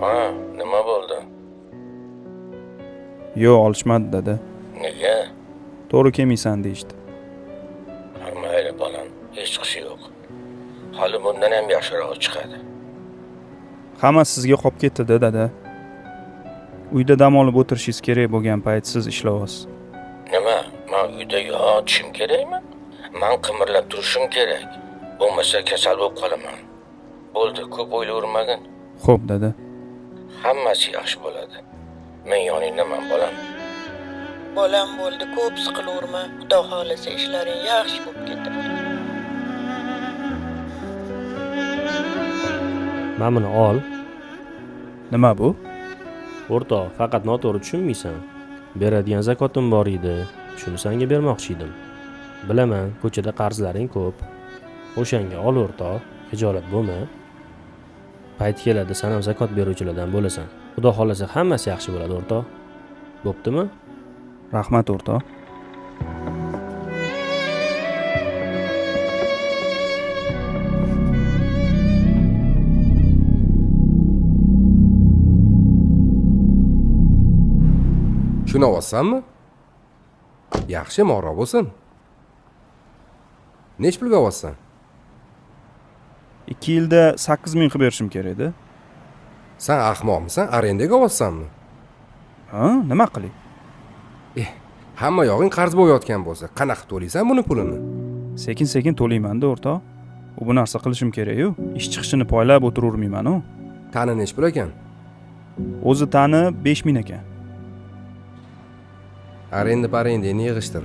Ha, nima bo'ldi? Yo'q, olishmadi dada. Nega? To'g'ri kelmaysan deyishdi. Mayli bolam, hech chiqishi yo'q. Hali bundan ham yaxshiroq chiqadi. Hammasi sizga qolib ketdi-da dada. Uyda dam olib o'tirishingiz kerak bo'lgan payt siz ishlayapsiz. Nima? Men uyda yotishim kerakmi? Men qimirlab turishim kerak. Bo'lmasa kasal bo'lib qolaman. Bo'ldi, ko'p o'ylavermagin. Xo'p dada. Hammasi yaxshi bo'ladi. Men yoningdaman bolam. Bolam bo'ldi, ko'p siqilaverma. Xudo xolasa ishlaring yaxshi bo'lib ketadi. Mana buni ol. Nima bu? O'rtoq, faqat noto'g'ri tushunmaysan. Beradigan zakotim bor edi. Shuni senga bermoqchi edim. Bilaman, ko'chada qarzlaring ko'p. O'shanga ol o'rtoq, hijolat bo'lma. Payt keladi, sen ham zakot beruvchilardan bo'lasan. Xudo xolasa hammasi yaxshi bo'ladi o'rtoq. Bo'ptimi? Rahmat o'rtoq. Shuni olsanmi? Yaxshi, moro bo'lsin. Nech pulga olsan? 2 yilda 8 ming qilib berishim kerak-da. Sen ahmoqmisan? Arendaga olsanmi? Ha, nima qilay? Hamma yog'ing qarz bo'layotgan bo'lsa, qanaqa to'laysan buni pulini? Sekin-sekin to'layman-da o'rtoq. U bu narsa qilishim kerak-ku. Ish chiqishini poylab o'tiravermayman-ku. Tani nech pul ekan? O'zi tani 5 ming ekan. Arendani yig'ishtir.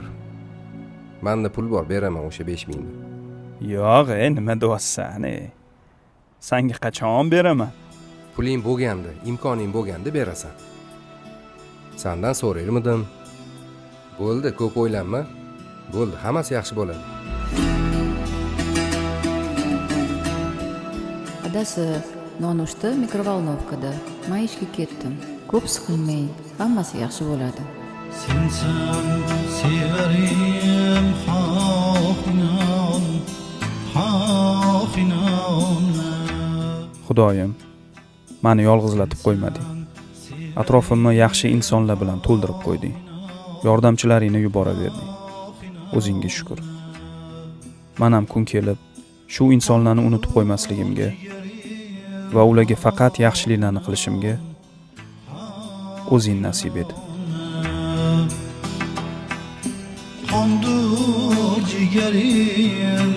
Menda pul bor, beraman o'sha 5 mingni. Yo'q, nima deyapsan? Senga qachon beraman? Puling bo'lganda, imkoning bo'lganda berasan. Sendan so'raymidim. Bo'ldi, ko'p o'ylanma. Bo'ldi, hammasi yaxshi bo'ladi. Adasi, nonushta mikrovolnovkada. Men ishga ketdim. Ko'p siqilmang, hammasi yaxshi bo'ladi. Sensan severim xohinon. Xudoyim, meni yolg'izlatib qo'ymading. Atrofimni yaxshi insonlar bilan to'ldirib qo'yding. Yordamchilaringni yubora berding. O'zingga shukr. Men ham kun kelib shu insonlarni unutib qo'ymasligimga va ularga faqat yaxshiliklarni qilishimga o'zing nasib et. Qondur jigarim